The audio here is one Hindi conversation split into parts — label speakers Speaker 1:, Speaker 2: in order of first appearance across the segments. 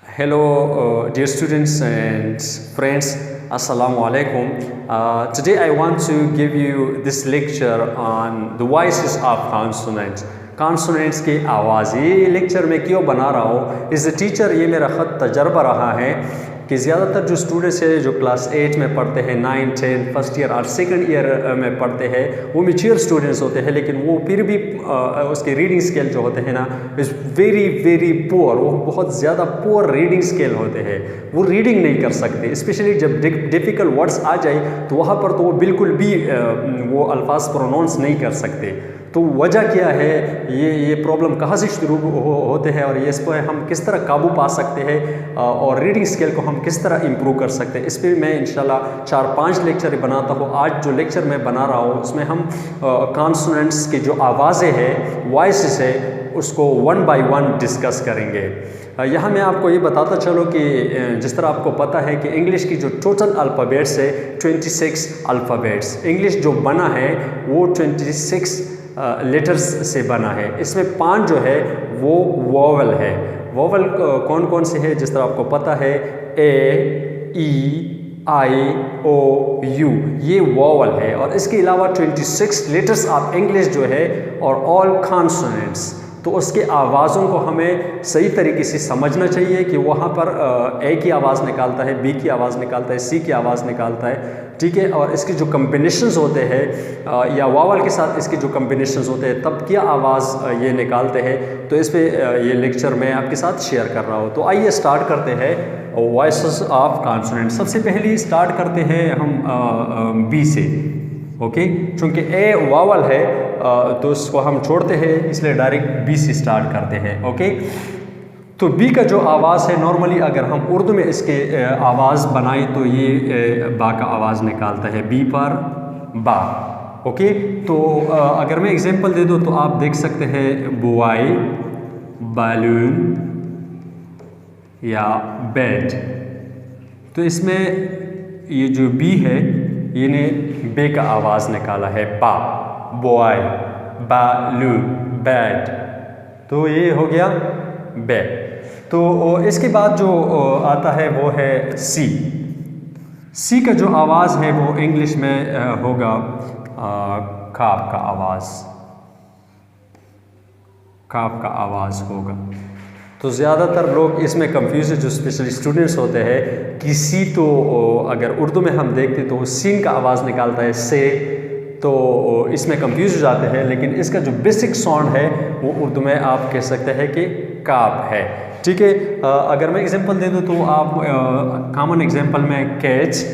Speaker 1: Hello, dear students and friends. Assalamu alaikum. Today I want to give you this lecture on the voices of consonants. Consonants की आवाज़। ये लेक्चर मैं क्यों बना रहा हूँ, इज़ द टीचर, ये मेरा ख़त तजर्बा रहा है कि ज़्यादातर जो स्टूडेंट्स हैं जो क्लास 8 में पढ़ते हैं, 9, 10 फर्स्ट ईयर और सेकंड ईयर में पढ़ते हैं, वो मैच्योर स्टूडेंट्स होते हैं, लेकिन वो फिर भी उसके रीडिंग स्केल जो होते हैं ना इज़ वेरी वेरी पुअर। वो बहुत ज़्यादा पुअर रीडिंग स्केल होते हैं, वो रीडिंग नहीं कर सकते। स्पेशली जब डिफ़िकल्ट वर्ड्स आ जाए तो वहाँ पर तो वो बिल्कुल भी वो अल्फाज प्रोनाउंस नहीं कर सकते। तो वजह क्या है, ये प्रॉब्लम कहाँ से शुरू होते हैं और ये इस पर हम किस तरह काबू पा सकते हैं और रीडिंग स्केल को हम किस तरह इम्प्रूव कर सकते हैं, इस पर मैं इंशाल्लाह 4-5 लेक्चर बनाता हूँ। आज जो लेक्चर मैं बना रहा हूँ उसमें हम कॉन्सोनेंट्स की जो आवाज़ें हैं, वॉइसेस है, उसको 1 बाय 1 डिस्कस करेंगे। यहाँ मैं आपको ये बताता चलो कि जिस तरह आपको पता है कि इंग्लिश की जो टोटल अल्फ़ाबेट्स है 26 अल्फ़ाबेट्स। इंग्लिश जो बना है वो 26 लेटर्स से बना है। इसमें 5 जो है वो वोवल है। वोवल कौन कौन से हैं, जिस तरह आपको पता है ए, ई, आई, ओ, यू, ये वोवल है। और इसके अलावा 26 लेटर्स ऑफ इंग्लिश जो है और ऑल कॉन्सोनेंट्स। तो उसके आवाज़ों को हमें सही तरीके से समझना चाहिए कि वहाँ पर ए की आवाज़ निकालता है, बी की आवाज़ निकालता है, सी की आवाज़ निकालता है, ठीक है। और इसके जो कम्बिनेशंस होते हैं या वावल के साथ इसके जो कम्बिनेशंस होते हैं तब क्या आवाज़ ये निकालते हैं, तो इस पर ये लेक्चर मैं आपके साथ शेयर कर रहा हूँ। तो आइए स्टार्ट करते हैं वॉइसेस ऑफ कॉन्सोनेंट। सबसे पहले स्टार्ट करते हैं हम बी से, ओके। चूँकि ए वावल है तो इसको हम छोड़ते हैं, इसलिए डायरेक्ट बी से स्टार्ट करते हैं, ओके। तो बी का जो आवाज़ है, नॉर्मली अगर हम उर्दू में इसके आवाज़ बनाएं तो ये बा का आवाज़ निकालता है, बी पर बा, ओके। तो अगर मैं एग्जांपल दे दूँ तो आप देख सकते हैं बुआई, बैलून या बेड। तो इसमें ये जो बी है ये बे का आवाज़ निकाला है, बा, बॉय, बैलून, बेड। तो ये हो गया बे। तो इसके बाद जो आता है वो है सी। सी का जो आवाज़ है वो इंग्लिश में होगा काफ का आवाज़, काफ का आवाज़ होगा। तो ज़्यादातर लोग इसमें कंफ्यूज है, जो स्पेशली स्टूडेंट्स होते हैं कि सी, तो अगर उर्दू में हम देखते तो सीन का आवाज़ निकालता है से, तो इसमें कंफ्यूज हो जाते हैं। लेकिन इसका जो बेसिक साउंड है वो उर्दू में आप कह सकते हैं कि काफ है, ठीक है। अगर मैं एग्जांपल दे दूँ तो आप कॉमन एग्जांपल में कैच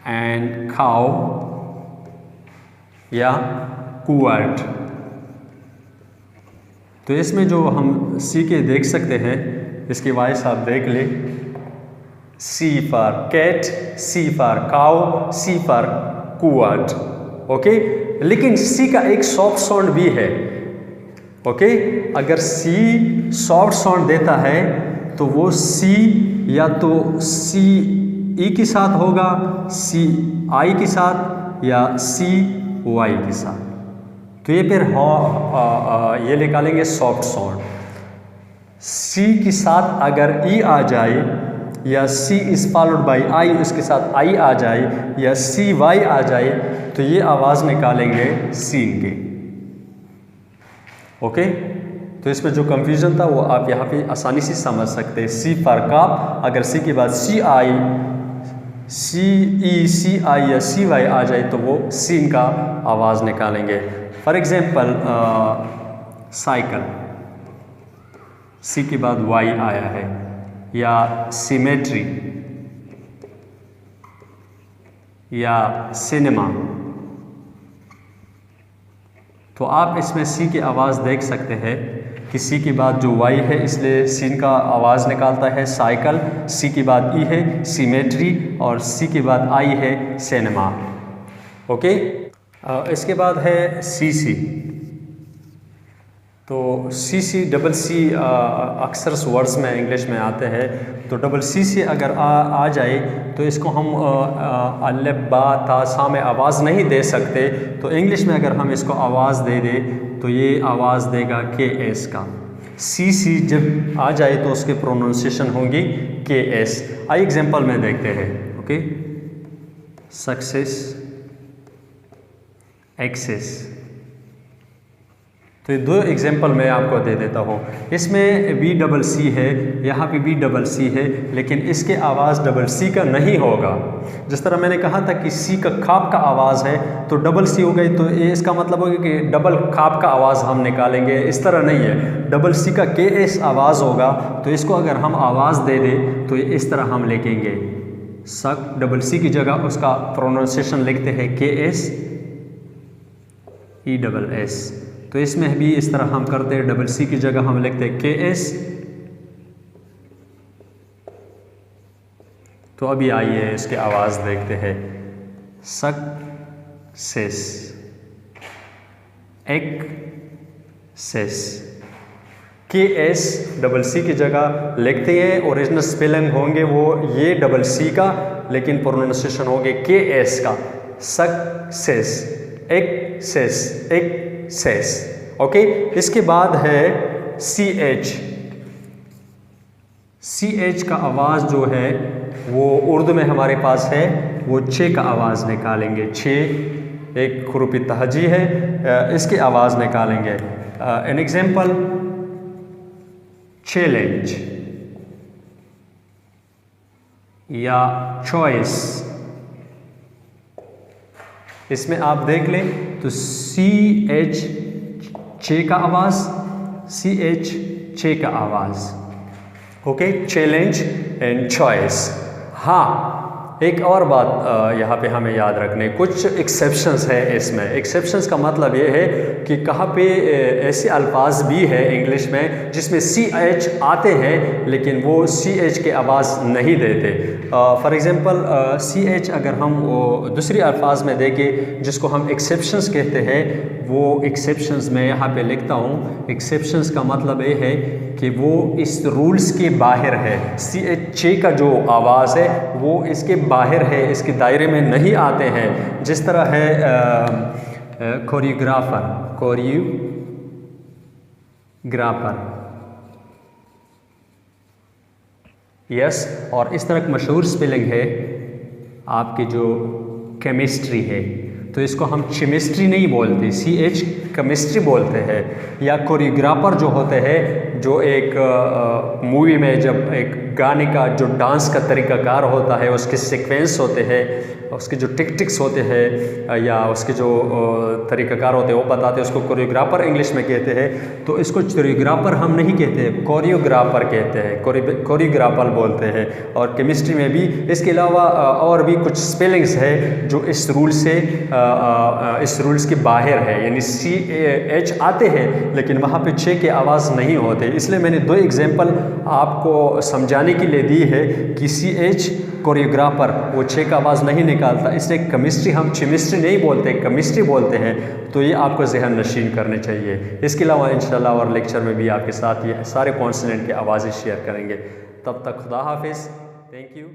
Speaker 1: एंड खाओ या कुआर्ट। तो इसमें जो हम सी के देख सकते हैं, इसकी वॉइस आप देख ले, C for cat, C for cow, C for quart, okay. लेकिन सी का एक सॉफ्ट साउंड भी है, ओके। अगर सी सॉफ्ट साउंड देता है तो वो सी या तो सी ई के साथ होगा, सी आई के साथ या सी वाई के साथ। तो ये फिर ये निकालेंगे सॉफ्ट साउंड। सी के साथ अगर ई आ जाए या सी इज़ फॉलोड बाई आई, उसके साथ आई आ जाए या सी वाई आ जाए, तो ये आवाज़ निकालेंगे सीन के, ओके। तो इसमें जो कंफ्यूजन था वो आप यहाँ पे आसानी से समझ सकते हैं। सी फॉर काफ, अगर सी के बाद सी आई, सी ई, सी आई या सी वाई आ जाए तो वो सीन का आवाज़ निकालेंगे। फॉर एग्जांपल साइकिल, सी के बाद वाई आया है, या सिमेट्री या सिनेमा। तो आप इसमें सी की आवाज़ देख सकते हैं कि सी के बाद जो वाई है इसलिए सीन का आवाज़ निकालता है साइकिल, सी के बाद ई है सिमेट्री और सी के बाद आई है सिनेमा, ओके। इसके बाद है सी सी। तो सी सी, डबल सी अक्सर वर्ड्स में इंग्लिश में आते हैं। तो डबल सी से अगर आ जाए तो इसको हम अलिफ बा ता सा में आवाज़ नहीं दे सकते। तो इंग्लिश में अगर हम इसको आवाज़ दे दें तो ये आवाज़ देगा के एस का। सी जब आ जाए तो उसकी प्रोनाउंसिएशन होगी KS। आइए एग्जाम्पल में देखते हैं। Okay, success, access. तो ये दो एग्जाम्पल मैं आपको दे देता हूँ। इसमें BCC है, यहाँ पे BCC है, लेकिन इसके आवाज़ CC का नहीं होगा। जिस तरह मैंने कहा था कि सी का खाप का आवाज़ है तो CC हो गई, तो ये इसका मतलब होगा कि डबल खाप का आवाज़ हम निकालेंगे। इस तरह नहीं है, CC का KS आवाज़ होगा। तो इसको अगर हम आवाज़ दे दें तो ये इस तरह हम लिखेंगे, सक CC की जगह उसका प्रोनाउंसिएशन लिखते हैं KS ESS। तो इसमें भी इस तरह हम करते हैं, CC की जगह हम लिखते हैं KS। तो अभी आइए इसकी आवाज़ देखते हैं, सक्सेस, एक्सेस। KS CC की जगह लिखते हैं, ओरिजिनल स्पेलिंग होंगे वो ये CC का, लेकिन प्रोनाउंसिएशन होंगे KS का, सक्सेस, एक्सेस, एक्सेस। ओके, इसके बाद है CH का आवाज़ जो है वो उर्दू में हमारे पास है, वो छे का आवाज़ निकालेंगे। छे एक हुरूफ तहजी है, इसकी आवाज़ निकालेंगे। एन एग्जाम्पल, चैलेंज या चॉइस। इसमें आप देख लें तो CH छे का आवाज़, CH छे का आवाज़। Okay, challenge and choice. हाँ, एक और बात यहाँ पे हमें याद रखने, कुछ एक्सेप्शंस है इसमें। एक्सेप्शंस का मतलब ये है कि कहाँ पे ऐसे अल्फाज भी है इंग्लिश में जिसमें CH आते हैं लेकिन वो CH के आवाज़ नहीं देते। फॉर एग्ज़ाम्पल CH अगर हम वो दूसरी अल्फाज में देखें जिसको हम एक्सेप्शंस कहते हैं, वो एक्सेप्शंस मैं यहाँ पे लिखता हूँ। एक्सेप्शंस का मतलब ये है कि वो इस रूल्स के बाहर है। CH का जो आवाज़ है वो इसके बाहर है, इसके दायरे में नहीं आते हैं। जिस तरह है कोरियोग्राफर, यस। और इस तरह की मशहूर स्पेलिंग है आपकी जो केमिस्ट्री है, तो इसको हम केमिस्ट्री नहीं बोलते, CH केमिस्ट्री बोलते हैं। या कोरियोग्राफर जो होते हैं, जो एक मूवी में जब एक गाने का जो डांस का तरीक़ाकार होता है, उसके सीक्वेंस होते हैं, उसके जो टिक्स होते हैं या उसके जो तरीक़ाकार होते हैं वो बताते हैं, उसको कोरियोग्राफर इंग्लिश में कहते हैं। तो इसको कोरियोग्राफर हम नहीं कहते, कोरियोग्राफर कहते हैं, कोरियोग्राफर बोलते हैं। और केमिस्ट्री में भी इसके अलावा और भी कुछ स्पेलिंग्स है जो इस रूल्स के बाहर है, यानी CH आते हैं लेकिन वहाँ पे छे के आवाज़ नहीं होते। इसलिए मैंने दो एग्जाम्पल आपको समझाने के लिए दी है कि CH कोरियोग्राफर वो छे का आवाज़ नहीं निकालता, इसलिए केमिस्ट्री हम केमिस्ट्री नहीं बोलते, केमिस्ट्री बोलते हैं। तो ये आपको ज़हन नशीन करने चाहिए। इसके अलावा इंशाल्लाह और लेक्चर में भी आपके साथ ये सारे कॉन्सोनेंट की आवाज़ें शेयर करेंगे। तब तक खुदा हाफिज़, थैंक यू।